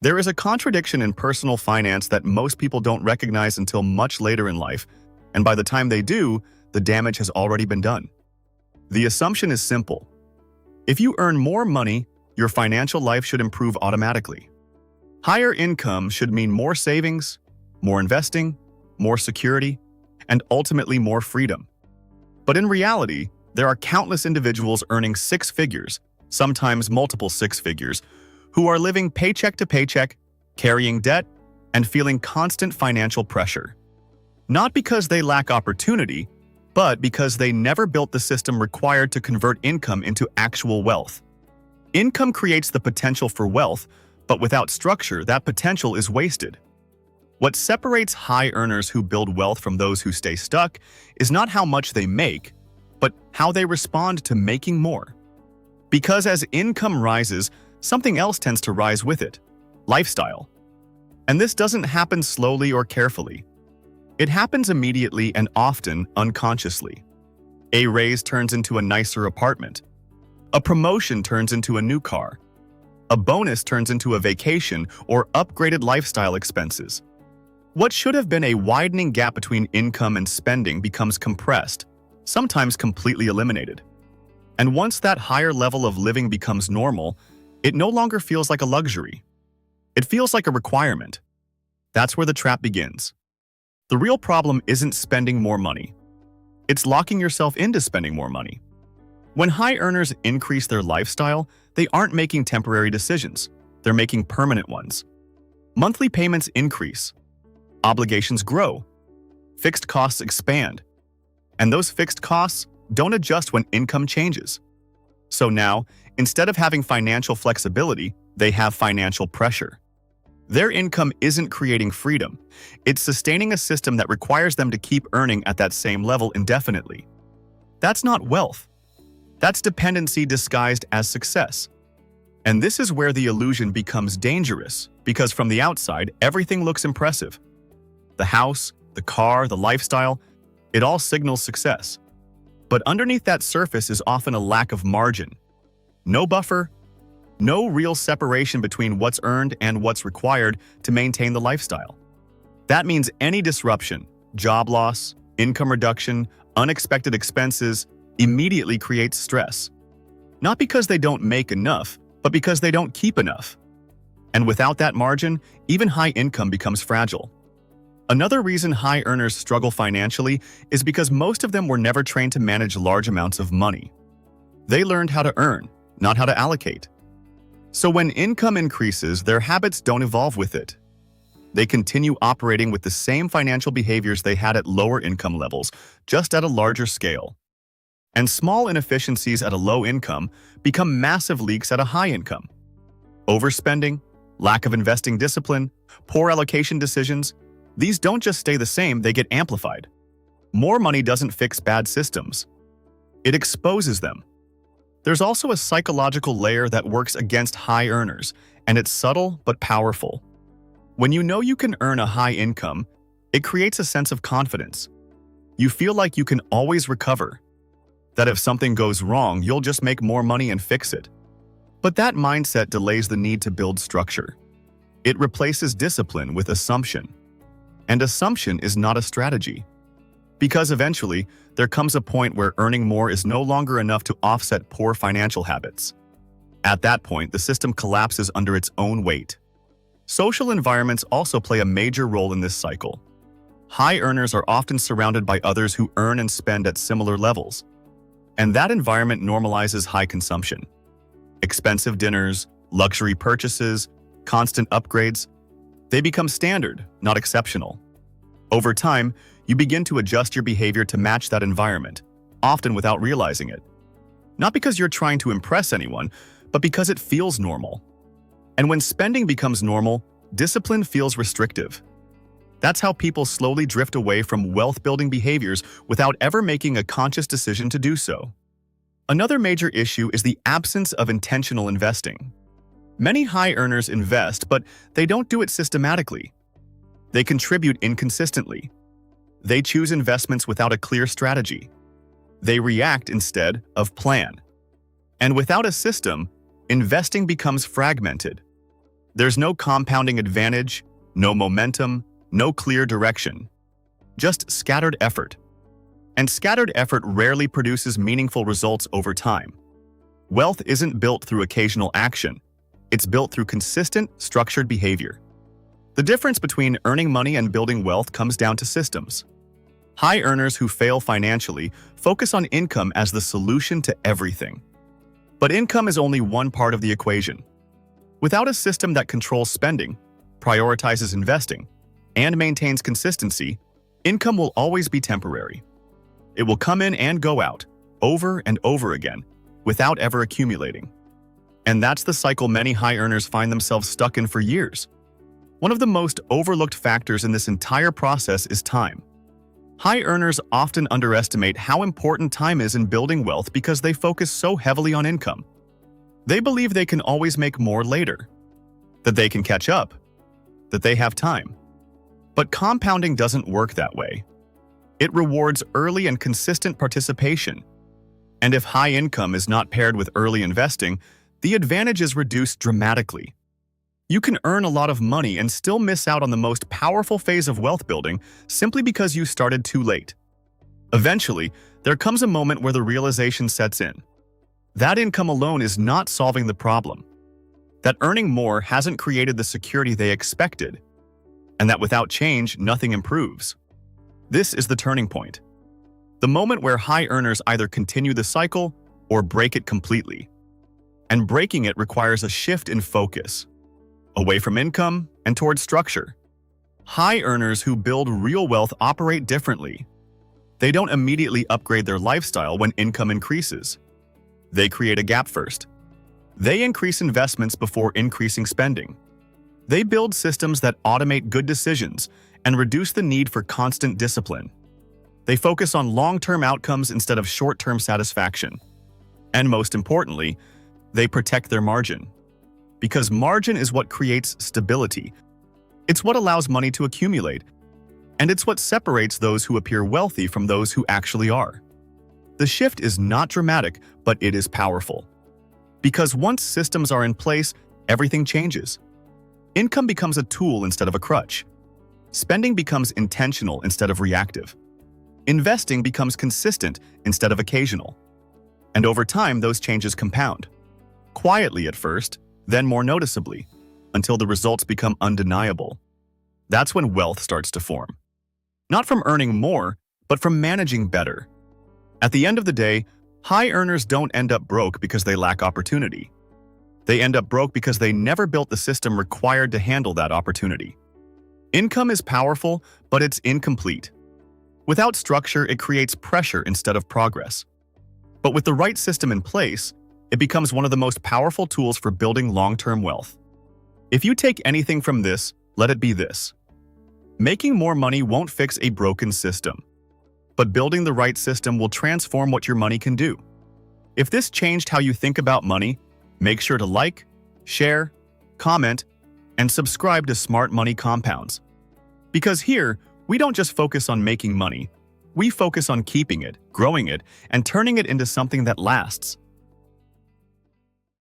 There is a contradiction in personal finance that most people don't recognize until much later in life, and by the time they do, the damage has already been done. The assumption is simple. If you earn more money, your financial life should improve automatically. Higher income should mean more savings, more investing, more security, and ultimately more freedom. But in reality, there are countless individuals earning six figures, sometimes multiple six figures, who are living paycheck to paycheck, carrying debt, and feeling constant financial pressure. Not because they lack opportunity, but because they never built the system required to convert income into actual wealth. Income creates the potential for wealth, but without structure, that potential is wasted. What separates high earners who build wealth from those who stay stuck is not how much they make, but how they respond to making more. Because as income rises, something else tends to rise with it: lifestyle. And this doesn't happen slowly or carefully. It happens immediately and often unconsciously. A raise turns into a nicer apartment. A promotion turns into a new car. A bonus turns into a vacation or upgraded lifestyle expenses. What should have been a widening gap between income and spending becomes compressed, sometimes completely eliminated. And once that higher level of living becomes normal, it no longer feels like a luxury. It feels like a requirement. That's where the trap begins. The real problem isn't spending more money. It's locking yourself into spending more money. When high earners increase their lifestyle, they aren't making temporary decisions. They're making permanent ones. Monthly payments increase. Obligations grow. Fixed costs expand. And those fixed costs don't adjust when income changes. So now, instead of having financial flexibility, they have financial pressure. Their income isn't creating freedom. It's sustaining a system that requires them to keep earning at that same level indefinitely. That's not wealth. That's dependency disguised as success. And this is where the illusion becomes dangerous, because from the outside, everything looks impressive. The house, the car, the lifestyle, it all signals success. But underneath that surface is often a lack of margin. No buffer, no real separation between what's earned and what's required to maintain the lifestyle. That means any disruption, job loss, income reduction, unexpected expenses, immediately creates stress. Not because they don't make enough, but because they don't keep enough. And without that margin, even high income becomes fragile. Another reason high earners struggle financially is because most of them were never trained to manage large amounts of money. They learned how to earn, not how to allocate. So when income increases, their habits don't evolve with it. They continue operating with the same financial behaviors they had at lower income levels, just at a larger scale. And small inefficiencies at a low income become massive leaks at a high income. Overspending, lack of investing discipline, poor allocation decisions, these don't just stay the same, they get amplified. More money doesn't fix bad systems. It exposes them. There's also a psychological layer that works against high earners, and it's subtle but powerful. When you know you can earn a high income, it creates a sense of confidence. You feel like you can always recover. That if something goes wrong, you'll just make more money and fix it. But that mindset delays the need to build structure. It replaces discipline with assumption. And assumption is not a strategy. Because eventually, there comes a point where earning more is no longer enough to offset poor financial habits. At that point, the system collapses under its own weight. Social environments also play a major role in this cycle. High earners are often surrounded by others who earn and spend at similar levels. And that environment normalizes high consumption. Expensive dinners, luxury purchases, constant upgrades, they become standard, not exceptional. Over time, you begin to adjust your behavior to match that environment, often without realizing it. Not because you're trying to impress anyone, but because it feels normal. And when spending becomes normal, discipline feels restrictive. That's how people slowly drift away from wealth-building behaviors without ever making a conscious decision to do so. Another major issue is the absence of intentional investing. Many high earners invest, but they don't do it systematically. They contribute inconsistently. They choose investments without a clear strategy. They react instead of plan. And without a system, investing becomes fragmented. There's no compounding advantage, no momentum, no clear direction. Just scattered effort. And scattered effort rarely produces meaningful results over time. Wealth isn't built through occasional action. It's built through consistent, structured behavior. The difference between earning money and building wealth comes down to systems. High earners who fail financially focus on income as the solution to everything. But income is only one part of the equation. Without a system that controls spending, prioritizes investing, and maintains consistency, income will always be temporary. It will come in and go out, over and over again, without ever accumulating. And that's the cycle many high earners find themselves stuck in for years. One of the most overlooked factors in this entire process is time. High earners often underestimate how important time is in building wealth because they focus so heavily on income. They believe they can always make more later, that they can catch up, that they have time. But compounding doesn't work that way. It rewards early and consistent participation. And if high income is not paired with early investing, the advantage is reduced dramatically. You can earn a lot of money and still miss out on the most powerful phase of wealth building simply because you started too late. Eventually, there comes a moment where the realization sets in. That income alone is not solving the problem. That earning more hasn't created the security they expected. And that without change, nothing improves. This is the turning point. The moment where high earners either continue the cycle or break it completely. And breaking it requires a shift in focus. Away from income and towards structure. High earners who build real wealth operate differently. They don't immediately upgrade their lifestyle when income increases. They create a gap first. They increase investments before increasing spending. They build systems that automate good decisions and reduce the need for constant discipline. They focus on long-term outcomes instead of short-term satisfaction. And most importantly, they protect their margin. Because margin is what creates stability. It's what allows money to accumulate. And it's what separates those who appear wealthy from those who actually are. The shift is not dramatic, but it is powerful. Because once systems are in place, everything changes. Income becomes a tool instead of a crutch. Spending becomes intentional instead of reactive. Investing becomes consistent instead of occasional. And over time, those changes compound. Quietly at first, then more noticeably, until the results become undeniable. That's when wealth starts to form. Not from earning more, but from managing better. At the end of the day, high earners don't end up broke because they lack opportunity. They end up broke because they never built the system required to handle that opportunity. Income is powerful, but it's incomplete. Without structure, it creates pressure instead of progress. But with the right system in place, it becomes one of the most powerful tools for building long-term wealth. If you take anything from this, let it be this. Making more money won't fix a broken system. But building the right system will transform what your money can do. If this changed how you think about money, make sure to like, share, comment, and subscribe to Smart Money Compounds. Because here, we don't just focus on making money. We focus on keeping it, growing it, and turning it into something that lasts.